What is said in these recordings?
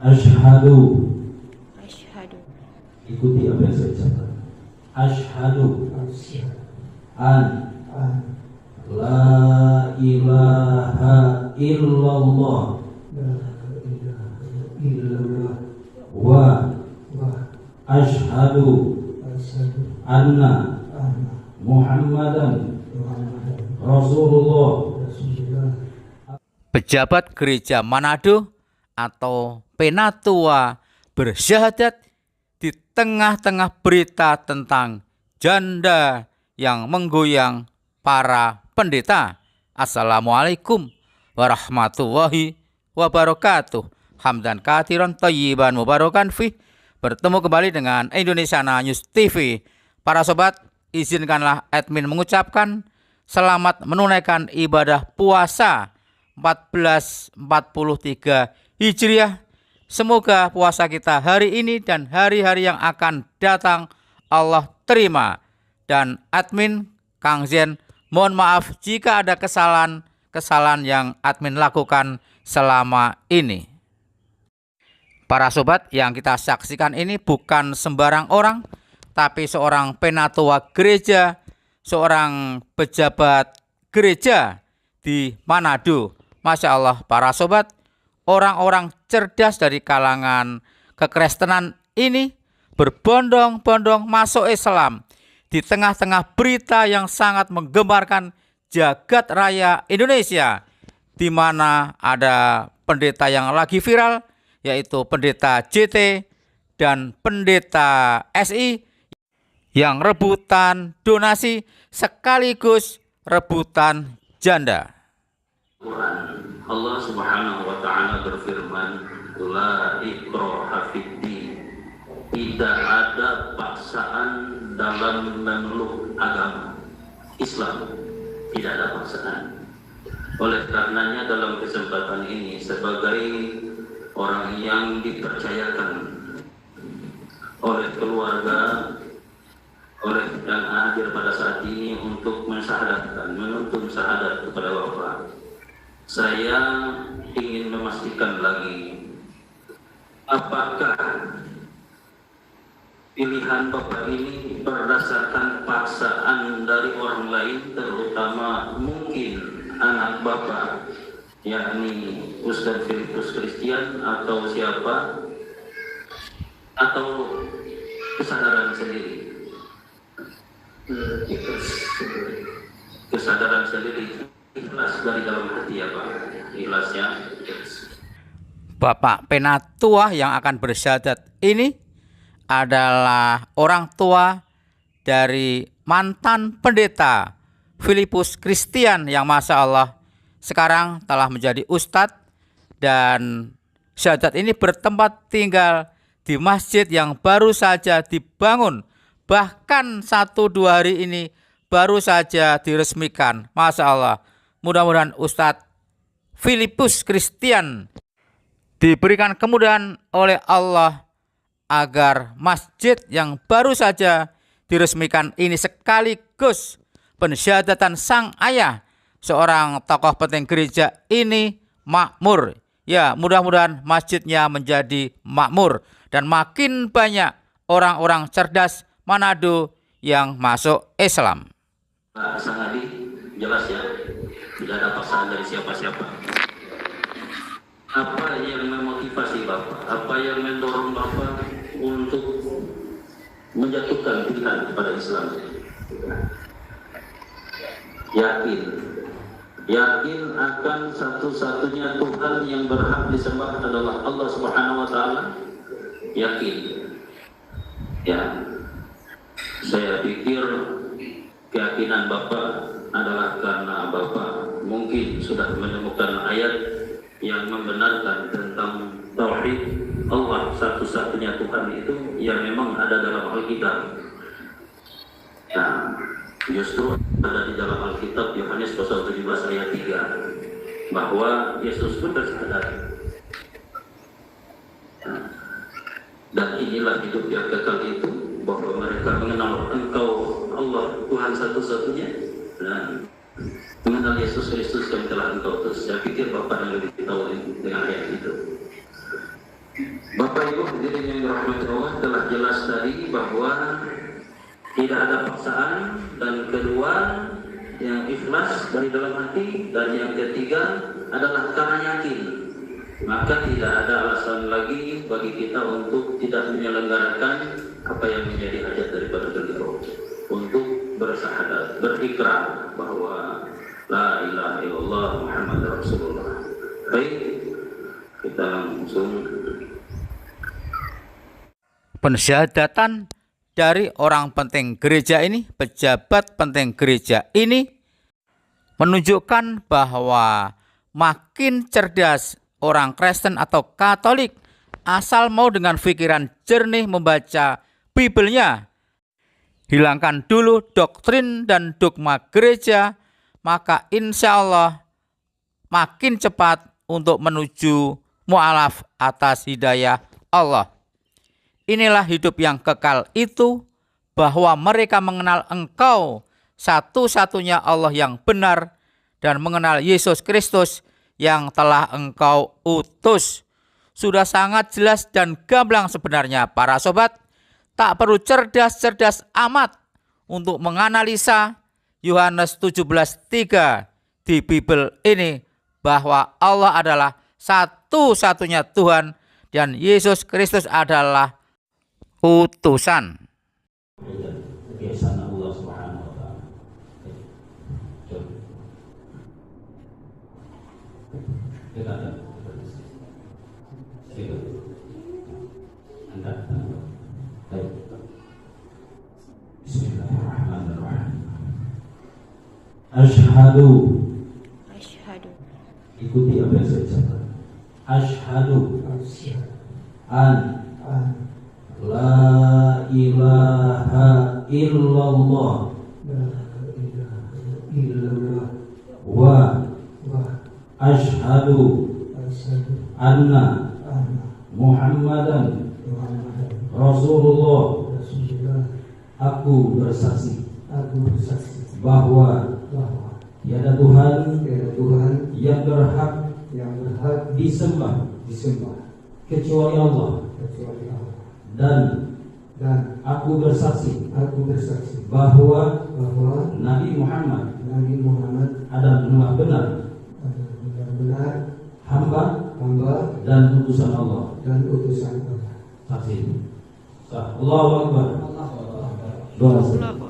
Asyhadu. Asyhadu. Ikuti apa yang saya ucapkan. Asyhadu an la ilaha illallah wa asyhadu anna Muhammadan Rasulullah. Pejabat gereja Manado atau penatua bersyahadat di tengah-tengah berita tentang janda yang menggoyang para pendeta. Assalamualaikum warahmatullahi wabarakatuh. Hamdan katsiran thayyiban mubarakan fih. Bertemu kembali dengan Indonesia News TV. Para sobat, izinkanlah admin mengucapkan selamat menunaikan ibadah puasa 1443 Hijriah. Semoga puasa kita hari ini dan hari-hari yang akan datang Allah terima. Dan admin Kang Zen mohon maaf jika ada kesalahan yang admin lakukan selama ini. Para sobat, yang kita saksikan ini bukan sembarang orang, tapi seorang penatua gereja, seorang pejabat gereja di Manado. Masya Allah, para sobat, orang-orang cerdas dari kalangan kekristenan ini berbondong-bondong masuk Islam di tengah-tengah berita yang sangat menggembarkan jagat raya Indonesia, di mana ada pendeta yang lagi viral, yaitu pendeta JT dan pendeta SI yang rebutan donasi sekaligus rebutan janda. Allah Subhanahu wa taala berfirman, la ikraha fiddin. Tidak ada paksaan dalam memeluk agama Islam. Tidak ada paksaan. Oleh karenanya dalam kesempatan ini, sebagai orang yang dipercayakan oleh keluarga, oleh yang hadir pada saat ini untuk mensyahadatkan, menuntun syahadat kepada Bapak, saya ingin memastikan lagi, apakah pilihan Bapak ini berdasarkan paksaan dari orang lain, terutama mungkin anak Bapak, yakni Ustadz Filipus Christian atau siapa, atau kesadaran sendiri? Kesadaran sendiri, ikhlas dari dalam hati ya Pak, ikhlasnya. Bapak penatua yang akan bersyahadat ini adalah orang tua dari mantan pendeta Filipus Christian yang Masya Allah sekarang telah menjadi ustadz, dan syahadat ini bertempat tinggal di masjid yang baru saja dibangun, bahkan 1-2 hari ini baru saja diresmikan. Masya Allah, mudah-mudahan Ustadz Filipus Christian diberikan kemudahan oleh Allah agar masjid yang baru saja diresmikan ini sekaligus pensyahadatan sang ayah, seorang tokoh penting gereja ini, makmur. Ya, mudah-mudahan masjidnya menjadi makmur dan makin banyak orang-orang cerdas Manado yang masuk Islam. Sang Adi, jelas ya, tidak ada paksaan dari siapa-siapa. Apa yang memotivasi Bapak? Apa yang mendorong Bapak untuk menjatuhkan pilihan kepada Islam? Yakin akan satu-satunya Tuhan yang berhak disembah adalah Allah Subhanahu wa taala. Yakin. Ya. Saya pikir keyakinan Bapak adalah karena Bapak mungkin sudah menemukan ayat yang membenarkan tentang tauhid Allah satu-satunya Tuhan itu yang memang ada dalam Alkitab. Ya. Justru ada di dalam Alkitab Yohanes pasal 17 ayat 3 bahwa Yesus pun bersadar. Dan inilah hidup yang kekal itu, bahwa mereka mengenal Engkau Allah Tuhan satu-satunya dan mengenal Yesus Kristus yang telah Engkau utus. Saya pikir Bapak yang lebih tahu dengan ayat itu. Bapak Ibu hadirin yang dirahmati Allah, telah jelas tadi bahwa tidak ada paksaan, dan kedua yang ikhlas dari dalam hati, dan yang ketiga adalah karena yakin. Maka tidak ada alasan lagi bagi kita untuk tidak menyelenggarakan apa yang menjadi hajat daripada beliau, untuk bersyahadat, berikrar bahwa la ilaha illallah Muhammad Rasulullah. Baik, kita langsung Pensyahadatan dari orang penting gereja ini, pejabat penting gereja ini, menunjukkan bahwa makin cerdas orang Kristen atau Katolik asal mau dengan pikiran jernih membaca Bibelnya, hilangkan dulu doktrin dan dogma gereja, maka insya Allah makin cepat untuk menuju mu'alaf atas hidayah Allah. Inilah hidup yang kekal itu, bahwa mereka mengenal Engkau satu-satunya Allah yang benar, dan mengenal Yesus Kristus yang telah Engkau utus. Sudah sangat jelas dan gamblang sebenarnya para sobat. Tak perlu cerdas-cerdas amat untuk menganalisa Yohanes 17:3 di Bible ini, bahwa Allah adalah satu-satunya Tuhan dan Yesus Kristus adalah utusan. Kebiasaan Allah Subhanahu wa taala. Bismillahirrahmanirrahim. Asyhadu. Asyhadu. Ikuti apa yang saya ucapkan. Asyhadu an la ilaha illallah wa asyhadu anna Muhammadan Rasulullah. Aku bersaksi bahwa tiada Tuhan yang berhak disembah kecuali Allah, dan aku bersaksi bahwa Nabi Muhammad adalah benar hamba dan utusan Allah. Saksi. Allahu Akbar. Doa. Allahu Akbar.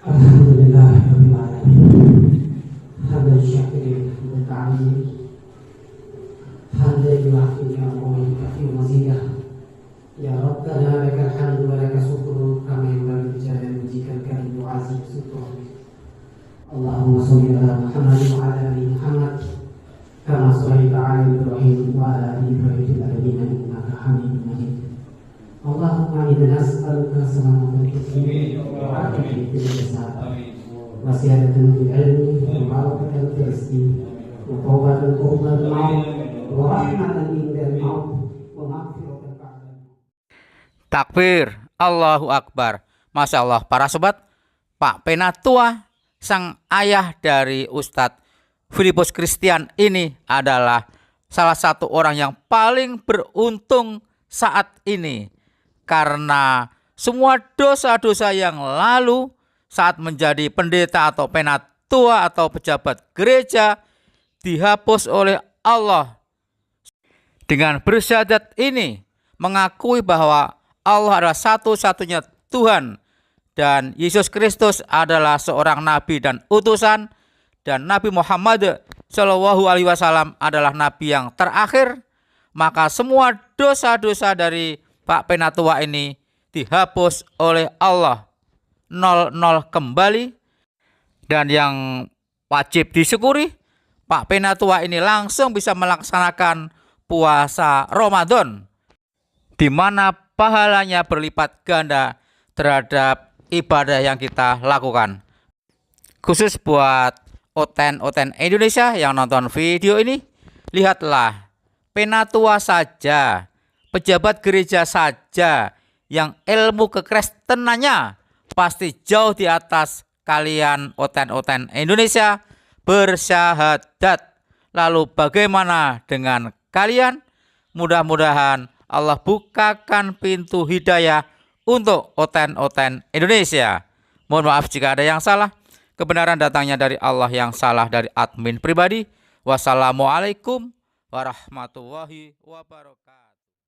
Alhamdulillahirabbil alamin. Hamdan syakirin wa ta'ala. Hamdan yu'affi'u wa yukafi'u mazidah. Ya Rabbana lakal hamdu wa lakal syukru kama yanbaghi li jalali wajhikal karim wa 'azimi sultanik. Allahumma shalli ala Muhammad wa ala ali Muhammad kama shallaita ala Ibrahim wa ala ali Ibrahim fil alamin innaka Hamidum Majid. Allahumma inna nas'aluka salamatan fid wa afiyatan fil jasad wa ziyadatan fil ilmi wa barakatan fil rizqi wa tawbatan qabla al-maut wa rahmatan indal maut wa maghfiratan ba'da. Takbir, Allahu Akbar. Masya Allah, para sobat, Pak Penatua, sang ayah dari Ustadz Filipus Christian ini adalah salah satu orang yang paling beruntung saat ini, karena semua dosa-dosa yang lalu saat menjadi pendeta atau penatua atau pejabat gereja dihapus oleh Allah. Dengan bersyahadat ini mengakui bahwa Allah adalah satu-satunya Tuhan dan Yesus Kristus adalah seorang nabi dan utusan, dan Nabi Muhammad Shallallahu Alaihi Wasallam adalah nabi yang terakhir, maka semua dosa-dosa dari Pak Penatua ini dihapus oleh Allah, 0 kembali. Dan yang wajib disyukuri, Pak Penatua ini langsung bisa melaksanakan puasa Ramadan, di mana pahalanya berlipat ganda terhadap ibadah yang kita lakukan. Khusus buat oten-oten Indonesia yang nonton video ini, lihatlah penatua saja, pejabat gereja saja yang ilmu kekristenannya pasti jauh di atas kalian oten-oten Indonesia bersyahadat. Lalu bagaimana dengan kalian? Mudah-mudahan Allah bukakan pintu hidayah untuk oten-oten Indonesia. Mohon maaf jika ada yang salah. Kebenaran datangnya dari Allah, yang salah dari admin pribadi. Wassalamualaikum warahmatullahi wabarakatuh.